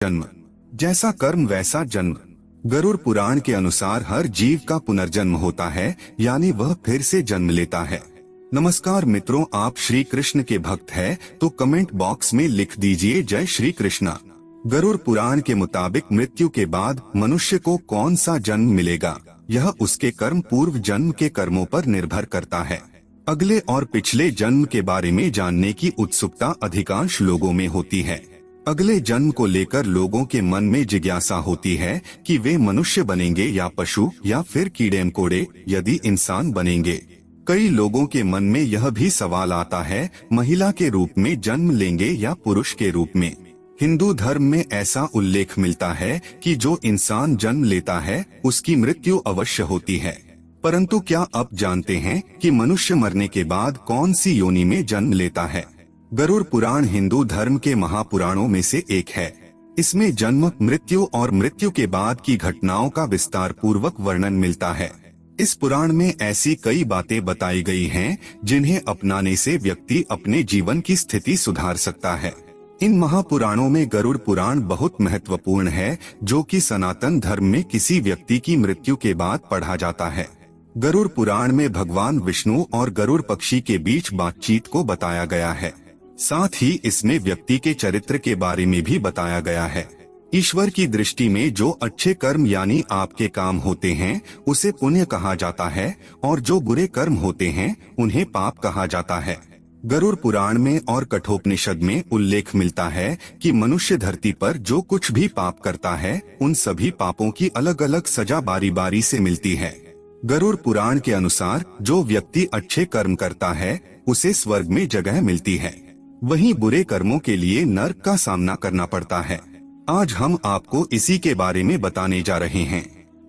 जन्म, जैसा कर्म वैसा जन्म। गरुड़ पुराण के अनुसार हर जीव का पुनर्जन्म होता है, यानी वह फिर से जन्म लेता है। नमस्कार मित्रों, आप श्री कृष्ण के भक्त हैं तो कमेंट बॉक्स में लिख दीजिए जय श्री कृष्णा। गरुड़ पुराण के मुताबिक मृत्यु के बाद मनुष्य को कौन सा जन्म मिलेगा, यह उसके कर्म पूर्व जन्म के कर्मों पर निर्भर करता है। अगले और पिछले जन्म के बारे में जानने की उत्सुकता अधिकांश लोगों में होती है। अगले जन्म को लेकर लोगों के मन में जिज्ञासा होती है कि वे मनुष्य बनेंगे या पशु या फिर कीड़े मकोड़े, यदि इंसान बनेंगे। कई लोगों के मन में यह भी सवाल आता है, महिला के रूप में जन्म लेंगे या पुरुष के रूप में। हिंदू धर्म में ऐसा उल्लेख मिलता है कि जो इंसान जन्म लेता है उसकी मृत्यु अवश्य होती है। परंतु क्या आप जानते हैं कि मनुष्य मरने के बाद कौन सी योनि में जन्म लेता है? गरुड़ पुराण हिंदू धर्म के महापुराणों में से एक है। इसमें जन्म, मृत्यु और मृत्यु के बाद की घटनाओं का विस्तार पूर्वक वर्णन मिलता है। इस पुराण में ऐसी कई बातें बताई गई हैं जिन्हें अपनाने से व्यक्ति अपने जीवन की स्थिति सुधार सकता है। इन महापुराणों में गरुड़ पुराण बहुत महत्वपूर्ण है, जो कि सनातन धर्म में किसी व्यक्ति की मृत्यु के बाद पढ़ा जाता है। गरुड़ पुराण में भगवान विष्णु और गरुड़ पक्षी के बीच बातचीत को बताया गया है। साथ ही इसमें व्यक्ति के चरित्र के बारे में भी बताया गया है। ईश्वर की दृष्टि में जो अच्छे कर्म यानी आपके काम होते हैं उसे पुण्य कहा जाता है, और जो बुरे कर्म होते हैं उन्हें पाप कहा जाता है। गरुड़ पुराण में और कठोपनिषद में उल्लेख मिलता है कि मनुष्य धरती पर जो कुछ भी पाप करता है उन सभी पापों की अलग अलग सजा बारी बारी से मिलती है। गरुड़ पुराण के अनुसार जो व्यक्ति अच्छे कर्म करता है उसे स्वर्ग में जगह मिलती है, वहीं बुरे कर्मों के लिए नरक का सामना करना पड़ता है। आज हम आपको इसी के बारे में बताने जा रहे हैं।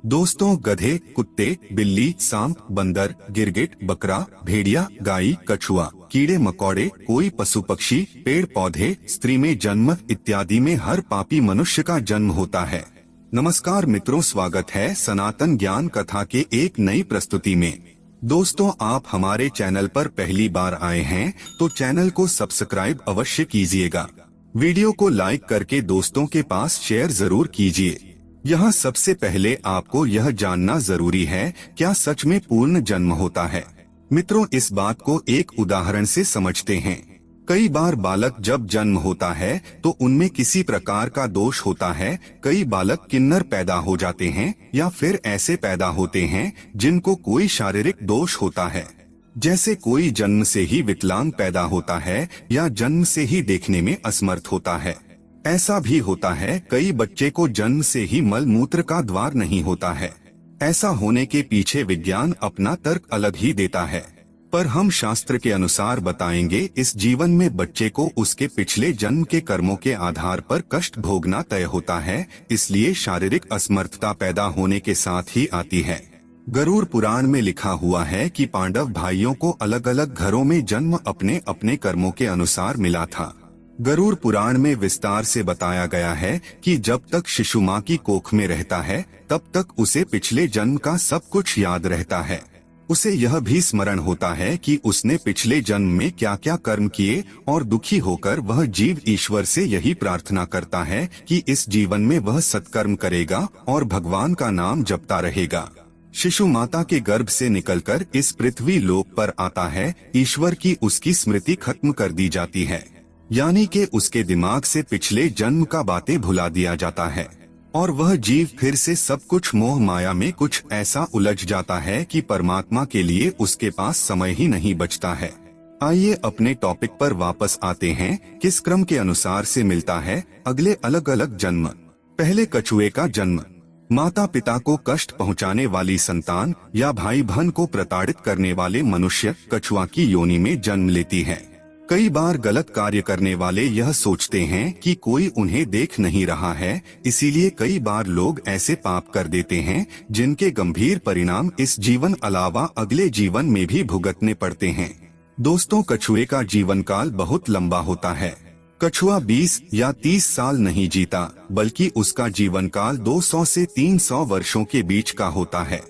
दोस्तों, गधे, कुत्ते, बिल्ली, सांप, बंदर, गिरगिट, बकरा, भेड़िया, गाय, कछुआ, कीड़े मकोड़े, कोई पशु पक्षी, पेड़ पौधे, स्त्री में जन्म इत्यादि में हर पापी मनुष्य का जन्म होता है। नमस्कार मित्रों, स्वागत है सनातन ज्ञान कथा के एक नई प्रस्तुति में। दोस्तों, आप हमारे चैनल पर पहली बार आए हैं तो चैनल को सब्सक्राइब अवश्य कीजिएगा। वीडियो को लाइक करके दोस्तों के पास शेयर जरूर कीजिए। यहाँ सबसे पहले आपको यह जानना जरूरी है, क्या सच में पूर्ण जन्म होता है? मित्रों, इस बात को एक उदाहरण से समझते हैं। कई बार बालक जब जन्म होता है तो उनमें किसी प्रकार का दोष होता है। कई बालक किन्नर पैदा हो जाते हैं या फिर ऐसे पैदा होते हैं जिनको कोई शारीरिक दोष होता है, जैसे कोई जन्म से ही विकलांग पैदा होता है या जन्म से ही देखने में असमर्थ होता है। ऐसा भी होता है कई बच्चे को जन्म से ही मल मूत्र का द्वार नहीं होता है। ऐसा होने के पीछे विज्ञान अपना तर्क अलग ही देता है, पर हम शास्त्र के अनुसार बताएंगे इस जीवन में बच्चे को उसके पिछले जन्म के कर्मों के आधार पर कष्ट भोगना तय होता है, इसलिए शारीरिक असमर्थता पैदा होने के साथ ही आती है। गरुड़ पुराण में लिखा हुआ है कि पांडव भाइयों को अलग अलग घरों में जन्म अपने अपने कर्मों के अनुसार मिला था। गरुड़ पुराण में विस्तार से बताया गया है कि जब तक शिशु माँ की कोख में रहता है तब तक उसे पिछले जन्म का सब कुछ याद रहता है। उसे यह भी स्मरण होता है कि उसने पिछले जन्म में क्या क्या कर्म किए, और दुखी होकर वह जीव ईश्वर से यही प्रार्थना करता है कि इस जीवन में वह सत्कर्म करेगा और भगवान का नाम जपता रहेगा। शिशु माता के गर्भ से निकलकर इस पृथ्वी लोक पर आता है, ईश्वर की उसकी स्मृति खत्म कर दी जाती है, यानी कि उसके दिमाग से पिछले जन्म का बातें भुला दिया जाता है, और वह जीव फिर से सब कुछ मोह माया में कुछ ऐसा उलझ जाता है कि परमात्मा के लिए उसके पास समय ही नहीं बचता है। आइए अपने टॉपिक पर वापस आते हैं। किस क्रम के अनुसार से मिलता है अगले अलग अलग जन्म? पहले कछुए का जन्म। माता पिता को कष्ट पहुंचाने वाली संतान या भाई बहन को प्रताड़ित करने वाले मनुष्य कछुआ की योनि में जन्म लेती है। कई बार गलत कार्य करने वाले यह सोचते हैं कि कोई उन्हें देख नहीं रहा है, इसीलिए कई बार लोग ऐसे पाप कर देते हैं जिनके गंभीर परिणाम इस जीवन अलावा अगले जीवन में भी भुगतने पड़ते हैं। दोस्तों, कछुए का जीवन काल बहुत लंबा होता है। कछुआ 20 या 30 साल नहीं जीता, बल्कि उसका जीवन काल 200 से 300 वर्षों के बीच का होता है,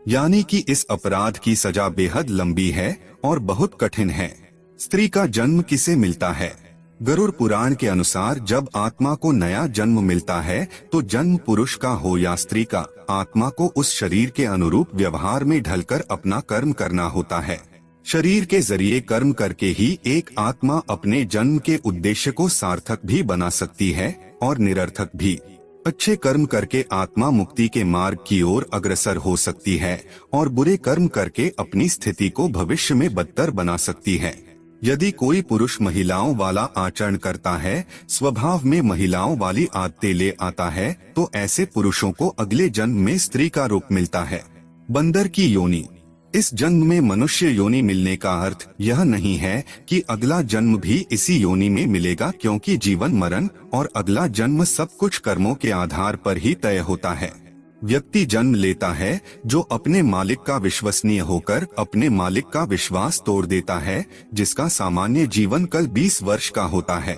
यानी कि इस अपराध की सजा बेहद लंबी है और बहुत कठिन है। स्त्री का जन्म किसे मिलता है? गरुड़ पुराण के अनुसार जब आत्मा को नया जन्म मिलता है तो जन्म पुरुष का हो या स्त्री का, आत्मा को उस शरीर के अनुरूप व्यवहार में ढलकर अपना कर्म करना होता है। शरीर के जरिए कर्म करके ही एक आत्मा अपने जन्म के उद्देश्य को सार्थक भी बना सकती है और निरर्थक भी। अच्छे कर्म करके आत्मा मुक्ति के मार्ग की ओर अग्रसर हो सकती है और बुरे कर्म करके अपनी स्थिति को भविष्य में बदतर बना सकती है। यदि कोई पुरुष महिलाओं वाला आचरण करता है, स्वभाव में महिलाओं वाली आदतें ले आता है, तो ऐसे पुरुषों को अगले जन्म में स्त्री का रूप मिलता है। बंदर की योनि। इस जन्म में मनुष्य योनि मिलने का अर्थ यह नहीं है कि अगला जन्म भी इसी योनि में मिलेगा, क्योंकि जीवन मरण और अगला जन्म सब कुछ कर्मों के आधार पर ही तय होता है। व्यक्ति जन्म लेता है जो अपने मालिक का विश्वसनीय होकर अपने मालिक का विश्वास तोड़ देता है, जिसका सामान्य जीवन कल 20 वर्ष का होता है।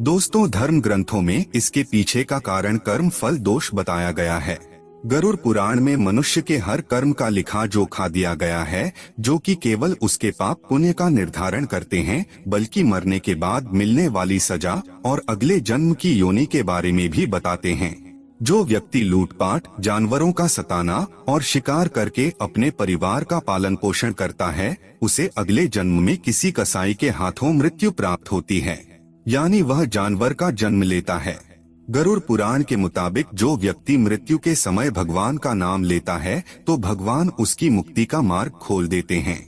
दोस्तों, धर्म ग्रंथों में इसके पीछे का कारण कर्म फल दोष बताया गया है। गरुड़ पुराण में मनुष्य के हर कर्म का लिखा जोखा दिया गया है, जो कि केवल उसके पाप पुण्य का निर्धारण करते हैं, बल्कि मरने के बाद मिलने वाली सजा और अगले जन्म की योनि के बारे में भी बताते हैं। जो व्यक्ति लूटपाट, जानवरों का सताना और शिकार करके अपने परिवार का पालन पोषण करता है, उसे अगले जन्म में किसी कसाई के हाथों मृत्यु प्राप्त होती है, यानी वह जानवर का जन्म लेता है। गरुड़ पुराण के मुताबिक जो व्यक्ति मृत्यु के समय भगवान का नाम लेता है तो भगवान उसकी मुक्ति का मार्ग खोल देते हैं।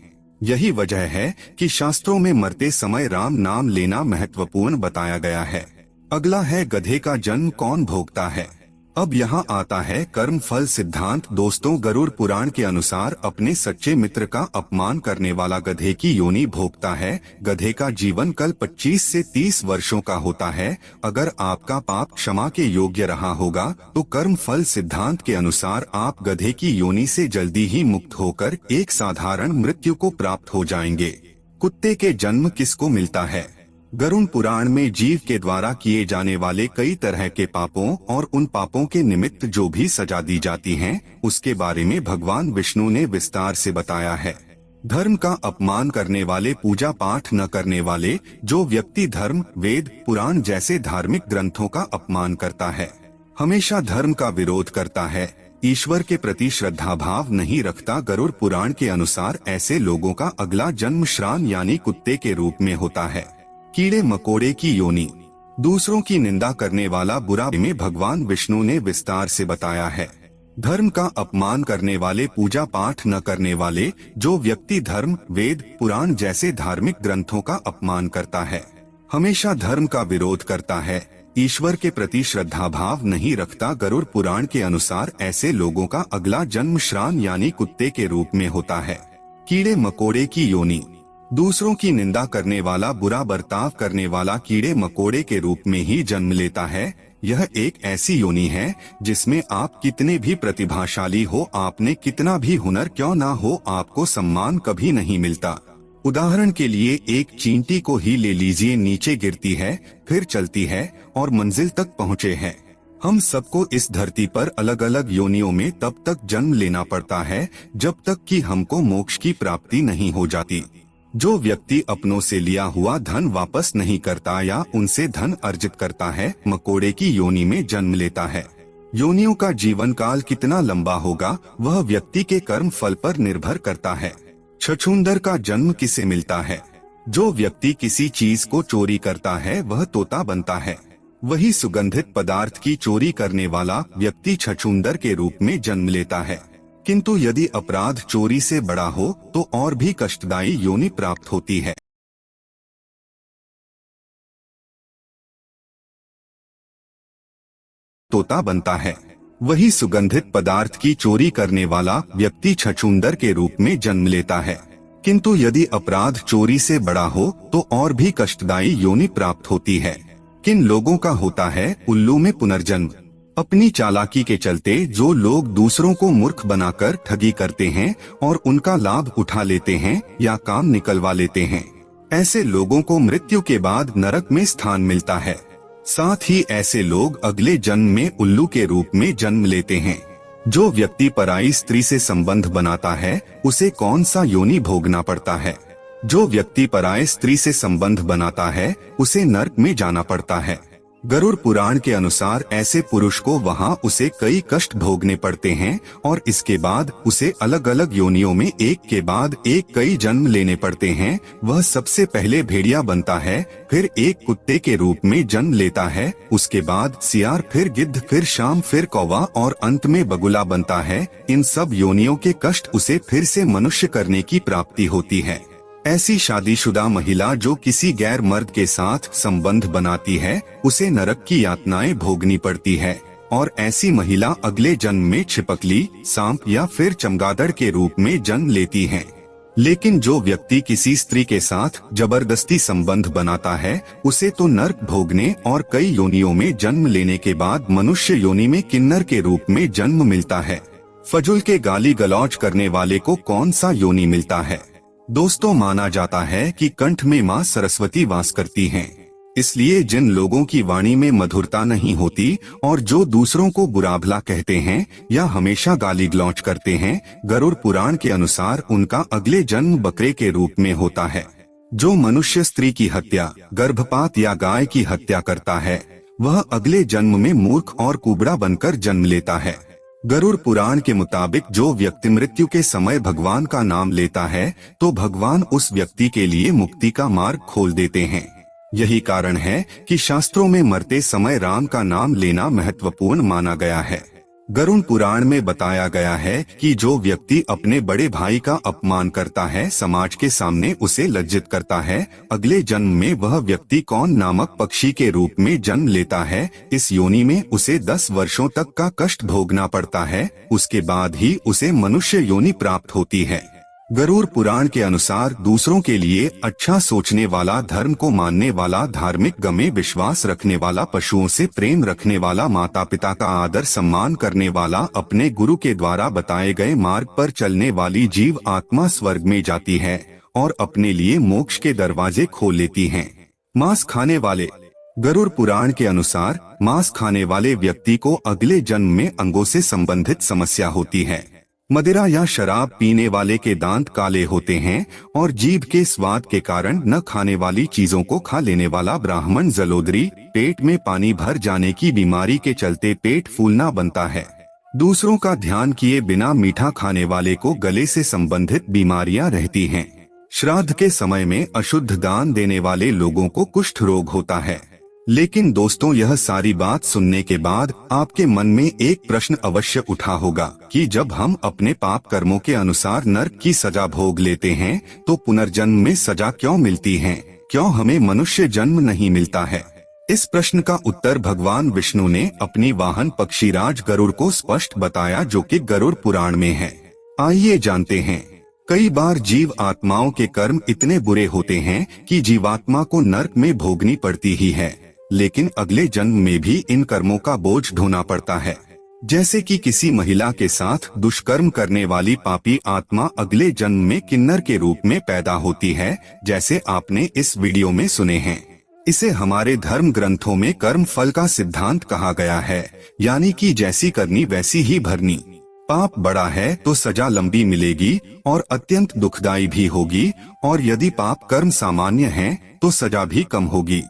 यही वजह है कि शास्त्रों में मरते समय राम नाम लेना महत्वपूर्ण बताया गया है। अगला है गधे का जन्म कौन भोगता है। अब यहाँ आता है कर्म फल सिद्धांत। दोस्तों, गरुड़ पुराण के अनुसार अपने सच्चे मित्र का अपमान करने वाला गधे की योनि भोगता है। गधे का जीवन कल 25 से 30 वर्षों का होता है। अगर आपका पाप क्षमा के योग्य रहा होगा तो कर्म फल सिद्धांत के अनुसार आप गधे की योनि से जल्दी ही मुक्त होकर एक साधारण मृत्यु को प्राप्त हो जाएंगे। कुत्ते के जन्म किसको मिलता है। गरुड़ पुराण में जीव के द्वारा किए जाने वाले कई तरह के पापों और उन पापों के निमित्त जो भी सजा दी जाती हैं, उसके बारे में भगवान विष्णु ने विस्तार से बताया है। धर्म का अपमान करने वाले, पूजा पाठ न करने वाले, जो व्यक्ति धर्म, वेद, पुराण जैसे धार्मिक ग्रंथों का अपमान करता है, हमेशा धर्म का विरोध करता है, ईश्वर के प्रति श्रद्धा भाव नहीं रखता, गरुड़ पुराण के अनुसार ऐसे लोगों का अगला जन्म श्रान यानी कुत्ते के रूप में होता है। कीड़े मकोड़े की योनि। दूसरों की निंदा करने वाला बुरा में भगवान विष्णु ने विस्तार से बताया है। धर्म का अपमान करने वाले, पूजा पाठ न करने वाले, जो व्यक्ति धर्म, वेद, पुराण जैसे धार्मिक ग्रंथों का अपमान करता है, हमेशा धर्म का विरोध करता है, ईश्वर के प्रति श्रद्धा भाव नहीं रखता, गरुड़ पुराण के अनुसार ऐसे लोगों का अगला जन्म श्रान यानी कुत्ते के रूप में होता है। कीड़े मकोड़े की योनि। दूसरों की निंदा करने वाला, बुरा बर्ताव करने वाला कीड़े मकोड़े के रूप में ही जन्म लेता है। यह एक ऐसी योनि है जिसमें आप कितने भी प्रतिभाशाली हो, आपने कितना भी हुनर क्यों ना हो, आपको सम्मान कभी नहीं मिलता। उदाहरण के लिए एक चींटी को ही ले लीजिए, नीचे गिरती है, फिर चलती है और मंजिल तक पहुँचे है। हम सबको इस धरती पर अलग अलग योनियों में तब तक जन्म लेना पड़ता है जब तक कि हमको मोक्ष की प्राप्ति नहीं हो जाती। जो व्यक्ति अपनों से लिया हुआ धन वापस नहीं करता या उनसे धन अर्जित करता है, मकोड़े की योनि में जन्म लेता है। योनियों का जीवन काल कितना लंबा होगा वह व्यक्ति के कर्म फल पर निर्भर करता है। छछूंदर का जन्म किसे मिलता है। जो व्यक्ति किसी चीज को चोरी करता है वह तोता बनता है। वही सुगंधित पदार्थ की चोरी करने वाला व्यक्ति छछूंदर के रूप में जन्म लेता है। किंतु यदि अपराध चोरी से बड़ा हो तो और भी कष्टदायी योनि प्राप्त होती है। तोता बनता है। वही सुगंधित पदार्थ की चोरी करने वाला व्यक्ति छछूंदर के रूप में जन्म लेता है। किंतु यदि अपराध चोरी से बड़ा हो तो और भी कष्टदायी योनि प्राप्त होती है। किन लोगों का होता है उल्लू में पुनर्जन्म। अपनी चालाकी के चलते जो लोग दूसरों को मूर्ख बनाकर ठगी करते हैं और उनका लाभ उठा लेते हैं या काम निकलवा लेते हैं, ऐसे लोगों को मृत्यु के बाद नरक में स्थान मिलता है। साथ ही ऐसे लोग अगले जन्म में उल्लू के रूप में जन्म लेते हैं। जो व्यक्ति पराई स्त्री से संबंध बनाता है उसे कौन सा योनि भोगना पड़ता है। जो व्यक्ति पराये स्त्री से संबंध बनाता है उसे नर्क में जाना पड़ता है। गरुड़ पुराण के अनुसार ऐसे पुरुष को वहाँ उसे कई कष्ट भोगने पड़ते हैं और इसके बाद उसे अलग अलग योनियों में एक के बाद एक कई जन्म लेने पड़ते हैं। वह सबसे पहले भेड़िया बनता है, फिर एक कुत्ते के रूप में जन्म लेता है, उसके बाद सियार, फिर गिद्ध, फिर शाम, फिर कौवा और अंत में बगुला बनता है। इन सब योनियों के कष्ट उसे फिर से मनुष्य करने की प्राप्ति होती है। ऐसी शादीशुदा महिला जो किसी गैर मर्द के साथ संबंध बनाती है उसे नरक की यातनाएं भोगनी पड़ती है और ऐसी महिला अगले जन्म में छिपकली, सांप या फिर चमगादड़ के रूप में जन्म लेती है। लेकिन जो व्यक्ति किसी स्त्री के साथ जबरदस्ती संबंध बनाता है उसे तो नर्क भोगने और कई योनियों में जन्म लेने के बाद मनुष्य योनि में किन्नर के रूप में जन्म मिलता है। फजुल के गाली गलौज करने वाले को कौन सा योनि मिलता है? दोस्तों, माना जाता है कि कंठ में माँ सरस्वती वास करती हैं। इसलिए जिन लोगों की वाणी में मधुरता नहीं होती और जो दूसरों को बुरा भला कहते हैं या हमेशा गाली गलौज करते हैं, गरुड़ पुराण के अनुसार उनका अगले जन्म बकरे के रूप में होता है। जो मनुष्य स्त्री की हत्या, गर्भपात या गाय की हत्या करता है वह अगले जन्म में मूर्ख और कुबड़ा बनकर जन्म लेता है। गरुड़ पुराण के मुताबिक जो व्यक्ति मृत्यु के समय भगवान का नाम लेता है तो भगवान उस व्यक्ति के लिए मुक्ति का मार्ग खोल देते हैं। यही कारण है कि शास्त्रों में मरते समय राम का नाम लेना महत्वपूर्ण माना गया है। गरुड़ पुराण में बताया गया है कि जो व्यक्ति अपने बड़े भाई का अपमान करता है, समाज के सामने उसे लज्जित करता है, अगले जन्म में वह व्यक्ति कौन नामक पक्षी के रूप में जन्म लेता है। इस योनि में उसे 10 वर्षों तक का कष्ट भोगना पड़ता है, उसके बाद ही उसे मनुष्य योनि प्राप्त होती है। गरुड़ पुराण के अनुसार दूसरों के लिए अच्छा सोचने वाला, धर्म को मानने वाला, धार्मिक गमे विश्वास रखने वाला, पशुओं से प्रेम रखने वाला, माता पिता का आदर सम्मान करने वाला, अपने गुरु के द्वारा बताए गए मार्ग पर चलने वाली जीव आत्मा स्वर्ग में जाती है और अपने लिए मोक्ष के दरवाजे खोल लेती है। मांस खाने वाले, गरुड़ पुराण के अनुसार मांस खाने वाले व्यक्ति को अगले जन्म में अंगों से संबंधित समस्या होती है। मदिरा या शराब पीने वाले के दांत काले होते हैं और जीभ के स्वाद के कारण न खाने वाली चीजों को खा लेने वाला ब्राह्मण जलोदरी, पेट में पानी भर जाने की बीमारी के चलते पेट फूलना बनता है। दूसरों का ध्यान किए बिना मीठा खाने वाले को गले से संबंधित बीमारियां रहती हैं। श्राद्ध के समय में अशुद्ध दान देने वाले लोगों को कुष्ठ रोग होता है। लेकिन दोस्तों, यह सारी बात सुनने के बाद आपके मन में एक प्रश्न अवश्य उठा होगा कि जब हम अपने पाप कर्मों के अनुसार नरक की सजा भोग लेते हैं तो पुनर्जन्म में सजा क्यों मिलती है? क्यों हमें मनुष्य जन्म नहीं मिलता है? इस प्रश्न का उत्तर भगवान विष्णु ने अपनी वाहन पक्षीराज गरुड़ को स्पष्ट बताया, जो कि गरुड़ पुराण में है। आइए जानते हैं। कई बार जीव आत्माओं के कर्म इतने बुरे होते हैं कि जीवात्मा को नरक में भोगनी पड़ती ही है, लेकिन अगले जन्म में भी इन कर्मों का बोझ ढोना पड़ता है। जैसे कि किसी महिला के साथ दुष्कर्म करने वाली पापी आत्मा अगले जन्म में किन्नर के रूप में पैदा होती है, जैसे आपने इस वीडियो में सुने हैं। इसे हमारे धर्म ग्रंथों में कर्म फल का सिद्धांत कहा गया है, यानी कि जैसी करनी वैसी ही भरनी। पाप बड़ा है तो सजा लंबी मिलेगी और अत्यंत दुखदायी भी होगी, और यदि पाप कर्म सामान्य है तो सजा भी कम होगी।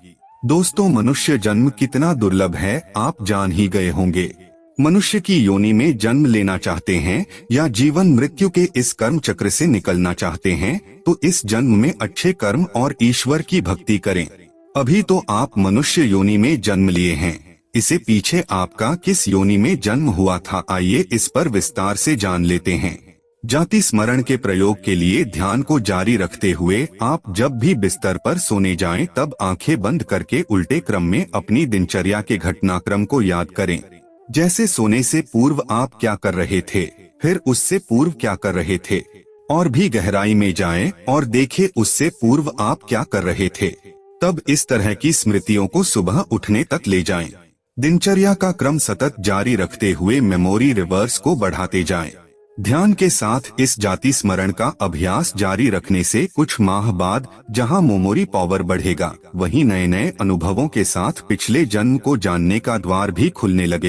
दोस्तों, मनुष्य जन्म कितना दुर्लभ है आप जान ही गए होंगे। मनुष्य की योनि में जन्म लेना चाहते हैं या जीवन मृत्यु के इस कर्म चक्र से निकलना चाहते हैं तो इस जन्म में अच्छे कर्म और ईश्वर की भक्ति करें। अभी तो आप मनुष्य योनि में जन्म लिए हैं, इससे पीछे आपका किस योनि में जन्म हुआ था, आइए इस पर विस्तार से जान लेते हैं। जाति स्मरण के प्रयोग के लिए ध्यान को जारी रखते हुए आप जब भी बिस्तर पर सोने जाएं तब आंखें बंद करके उल्टे क्रम में अपनी दिनचर्या के घटनाक्रम को याद करें। जैसे सोने से पूर्व आप क्या कर रहे थे, फिर उससे पूर्व क्या कर रहे थे, और भी गहराई में जाएं और देखें उससे पूर्व आप क्या कर रहे थे। तब इस तरह की स्मृतियों को सुबह उठने तक ले जाएं। दिनचर्या का क्रम सतत जारी रखते हुए मेमोरी रिवर्स को बढ़ाते जाएं। ध्यान के साथ इस जाति स्मरण का अभ्यास जारी रखने से कुछ माह बाद जहां मेमोरी पावर बढ़ेगा, वहीं नए नए अनुभवों के साथ पिछले जन्म को जानने का द्वार भी खुलने लगे।